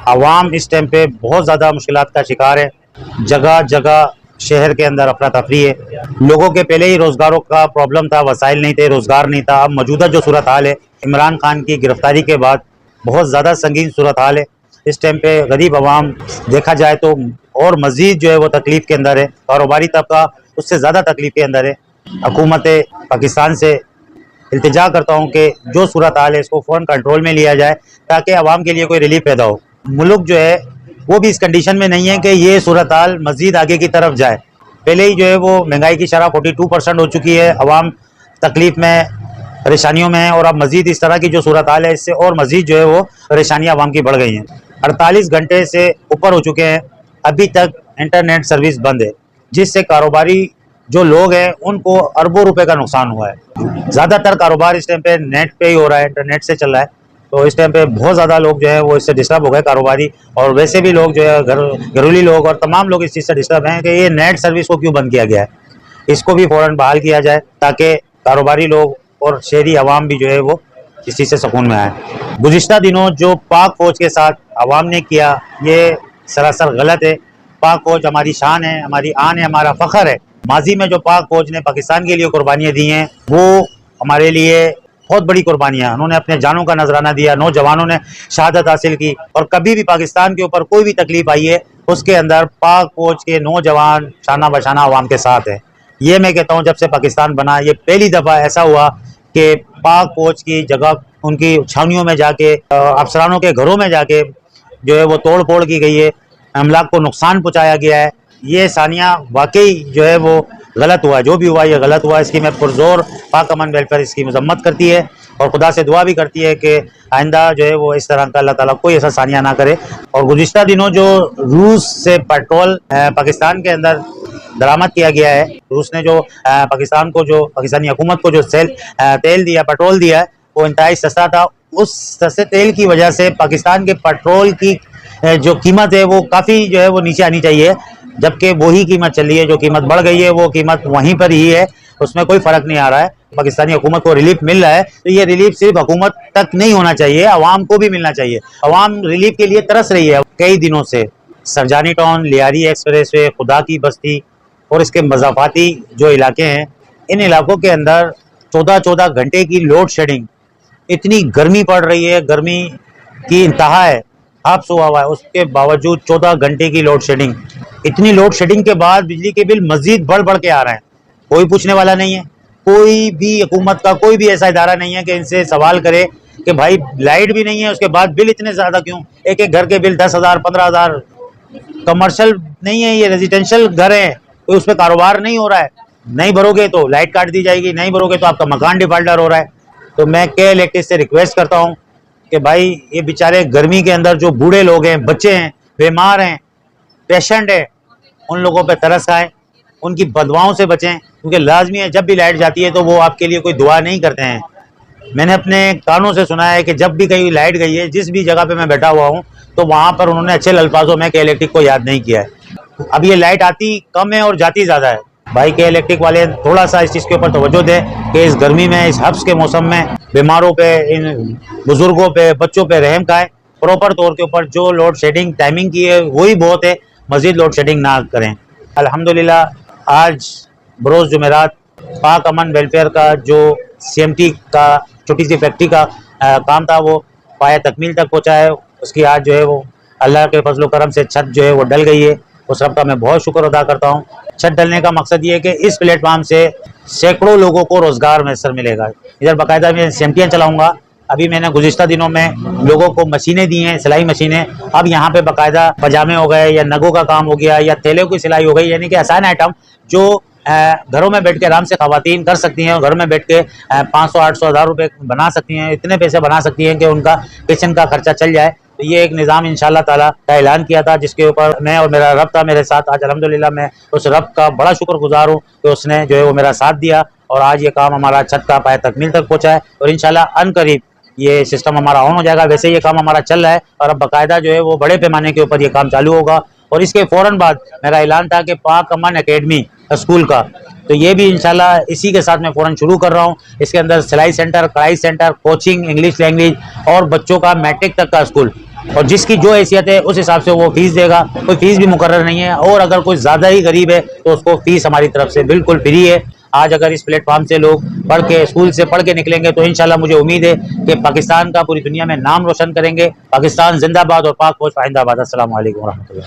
आवाम इस टाइम पे बहुत ज़्यादा मुश्किलात का शिकार है। जगह जगह शहर के अंदर अफरा तफरी है। लोगों के पहले ही रोज़गारों का प्रॉब्लम था, वसाइल नहीं थे, रोज़गार नहीं था। अब मौजूदा जो सूरत हाल है, इमरान खान की गिरफ्तारी के बाद बहुत ज़्यादा संगीन सूरत हाल है। इस टाइम पे गरीब आवाम देखा जाए तो और मज़ीद जो है वो तकलीफ़ के अंदर है। कारोबारी तबका उससे ज़्यादा तकलीफ़ के अंदर है। हुकूमत पाकिस्तान से इल्तिजा करता हूँ कि जो सूरत हाल है इसको फ़ौरन कंट्रोल में लिया जाए ताकि आवाम के लिए कोई रिलीफ पैदा हो। मुल्क जो है वो भी इस कंडीशन में नहीं है कि ये सूरत हाल मज़ीद आगे की तरफ जाए। पहले ही जो है वो महंगाई की शरह 42% हो चुकी है, आवाम तकलीफ़ में परेशानियों में है और अब मज़ीद इस तरह की जो सूरत हाल है इससे और मज़ीद जो है वो परेशानियाँ आवाम की बढ़ गई हैं। 48 घंटे से ऊपर हो चुके हैं, अभी तक इंटरनेट सर्विस बंद है, जिससे कारोबारी जो लोग हैं उनको अरबों रुपए का नुकसान हुआ है। ज़्यादातर कारोबार इस टाइम पे नेट पे ही हो रहा है, इंटरनेट से चल रहा है। तो इस टाइम पे बहुत ज़्यादा लोग जो है वो इससे डिस्टर्ब हो गए कारोबारी, और वैसे भी लोग जो है घरेलू लोग और तमाम लोग इस चीज़ से डिस्टर्ब हैं कि ये नेट सर्विस को क्यों बंद किया गया है। इसको भी फ़ौरन बहाल किया जाए ताकि कारोबारी लोग और शहरी आवाम भी जो है वो इस चीज़ से सुकून में आए। गुज़िश्ता दिनों जो पाक फ़ौज के साथ आवाम ने किया, ये सरासर गलत है। पाक फ़ौज हमारी शान है, हमारी आन है, हमारा फ़ख्र है। माजी में जो पाक फ़ौज ने पाकिस्तान के लिए कुर्बानियाँ दी हैं वो हमारे लिए बहुत बड़ी कुर्बानियाँ। उन्होंने अपने जानों का नजराना दिया, नौजवानों ने शहादत हासिल की, और कभी भी पाकिस्तान के ऊपर कोई भी तकलीफ आई है उसके अंदर पाक फ़ौज के नौजवान शाना बशाना आवाम के साथ है। ये मैं कहता हूँ जब से पाकिस्तान बना ये पहली दफ़ा ऐसा हुआ कि पाक फ़ौज की जगह उनकी छावनियों में जाके, अफसरानों के घरों में जाके जो है वो तोड़ फोड़ की गई है, अमलाक को नुकसान पहुँचाया गया है। ये सानिया वाकई जो है वो गलत हुआ, जो भी हुआ ये गलत हुआ। इसकी मैं पुरजोर पाक अमन वेलफेयर इसकी मजम्मत करती है और खुदा से दुआ भी करती है कि आइंदा जो है वो इस तरह का अल्लाह ताला कोई ऐसा सानिया ना करे। और गुज़िश्ता दिनों जो रूस से पेट्रोल पाकिस्तान के अंदर दरामद किया गया है, रूस ने जो पाकिस्तान को जो पाकिस्तानी हुकूमत को जो तेल दिया, पेट्रोल दिया है, वो इंतहाई सस्ता था। उस सस्ते तेल की वजह से पाकिस्तान के पेट्रोल की जो कीमत है वो काफ़ी जो है वो नीचे आनी चाहिए, जबकि वही कीमत चल रही है। जो कीमत बढ़ गई है वो कीमत वहीं पर ही है, उसमें कोई फ़र्क नहीं आ रहा है। पाकिस्तानी हुकूमत को रिलीफ मिल रहा है तो ये रिलीफ सिर्फ हुकूमत तक नहीं होना चाहिए, आवाम को भी मिलना चाहिए। आवाम रिलीफ के लिए तरस रही है कई दिनों से। Sarjani town, Lyari express way, खुदा की बस्ती और इसके मज़ाफ़ाती जो इलाके हैं, इन इलाकों के अंदर 14-14 घंटे की लोड शेडिंग, इतनी गर्मी पड़ रही है, गर्मी की इंतहा है, हाफ हुआ है, उसके बावजूद 14 घंटे की लोड शेडिंग। इतनी लोड शेडिंग के बाद बिजली के बिल मजीद बढ़ बढ़ के आ रहे हैं। कोई पूछने वाला नहीं है, कोई भी हुकूमत का कोई भी ऐसा इदारा नहीं है कि इनसे सवाल करे कि भाई लाइट भी नहीं है उसके बाद बिल इतने ज़्यादा क्यों। एक एक घर के बिल 10,000 15,000। कमर्शियल नहीं है, ये रेजिडेंशियल घर है, कोई उस पर कारोबार नहीं हो रहा है। नहीं भरोगे तो लाइट काट दी जाएगी, नहीं भरोगे तो आपका मकान डिफाल्टर हो रहा है। तो मैं के इलेक्ट्रिक से रिक्वेस्ट करता हूँ कि भाई ये बेचारे गर्मी के अंदर जो बूढ़े लोग हैं, बच्चे हैं, बीमार हैं, पेशेंट है, उन लोगों पे तरस आए, उनकी बदवाओं से बचें, क्योंकि लाजमी है जब भी लाइट जाती है तो वो आपके लिए कोई दुआ नहीं करते हैं। मैंने अपने कानों से सुना है कि जब भी कहीं लाइट गई है, जिस भी जगह पे मैं बैठा हुआ हूँ, तो वहाँ पर उन्होंने अच्छे अल्फाजों में के इलेक्ट्रिक को याद नहीं किया है। अब ये लाइट आती कम है और जाती ज़्यादा है। भाई के इलेक्ट्रिक वाले थोड़ा सा इस चीज़ के ऊपर तवज्जो दें कि इस गर्मी में, इस हब्स के मौसम में बीमारों पे, इन बुजुर्गों पे, बच्चों पे रहम खाएं। प्रॉपर तौर के ऊपर जो लोड शेडिंग टाइमिंग की है वही बहुत है, मज़ीद लोड शेडिंग ना करें। अल्हम्दुलिल्लाह आज बरोज़ जुमेरात पाक अमन वेलफेयर का जो CMT का छोटी सी फैक्ट्री का काम था वो पाया तकमील तक पहुँचा है। उसकी आज जो है वो अल्लाह के फजल करम से छत जो है वो डल गई है। उस रब का मैं बहुत शुक्र अदा करता हूँ। छत डलने का मकसद ये है कि इस प्लेटफार्म से सैकड़ों लोगों को रोज़गार मैसर मिलेगा। इधर बाकायदा मैं CMT चलाऊँगा। अभी मैंने गुज़िश्ता दिनों में लोगों को मशीनें दी हैं, सिलाई मशीनें। अब यहाँ पे बाकायदा पजामे हो गए या नगों का काम हो गया या थैले की सिलाई हो गई, यानी कि आसान आइटम जो घरों में बैठ के आराम से खवातीन कर सकती हैं और घर में बैठ के 500 800 हज़ार रुपये बना सकती हैं, इतने पैसे बना सकती हैं कि उनका किचन का खर्चा चल जाए। तो ये एक निज़ाम इंशाअल्लाह ताला का ऐलान किया था, जिसके ऊपर मैं और मेरा रब था मेरे साथ। आज अल्हम्दुलिल्लाह मैं उस रब का बड़ा शुक्रगुजार हूँ कि उसने जो है वो मेरा साथ दिया और आज ये काम हमारा छत का पाया तकमील तक पहुँचा है। और इंशाअल्लाह अनकरीब ये सिस्टम हमारा ऑन हो जाएगा। वैसे ये काम हमारा चल रहा है और अब बाकायदा जो है वो बड़े पैमाने के ऊपर ये काम चालू होगा। और इसके फ़ौरन बाद मेरा ऐलान था कि पाक अमन एकेडमी स्कूल का, तो ये भी इंशाल्लाह इसी के साथ मैं फ़ौरन शुरू कर रहा हूँ। इसके अंदर सिलाई सेंटर, कढ़ाई सेंटर, कोचिंग, इंग्लिश लैंग्वेज और बच्चों का मैट्रिक तक का स्कूल, और जिसकी जो हैसियत है उस हिसाब से वो फीस देगा, कोई फीस भी मुकर्रर नहीं है। और अगर कोई ज़्यादा ही गरीब है तो उसको फीस हमारी तरफ से बिल्कुल फ्री है। आज अगर इस प्लेटफॉर्म से लोग पढ़ के, स्कूल से पढ़ के निकलेंगे तो इंशाल्लाह मुझे उम्मीद है कि पाकिस्तान का पूरी दुनिया में नाम रोशन करेंगे। पाकिस्तान जिंदाबाद और पाक फौज पाइंदाबाद। अस्सलाम वालेकुम रहमतुल्लाह।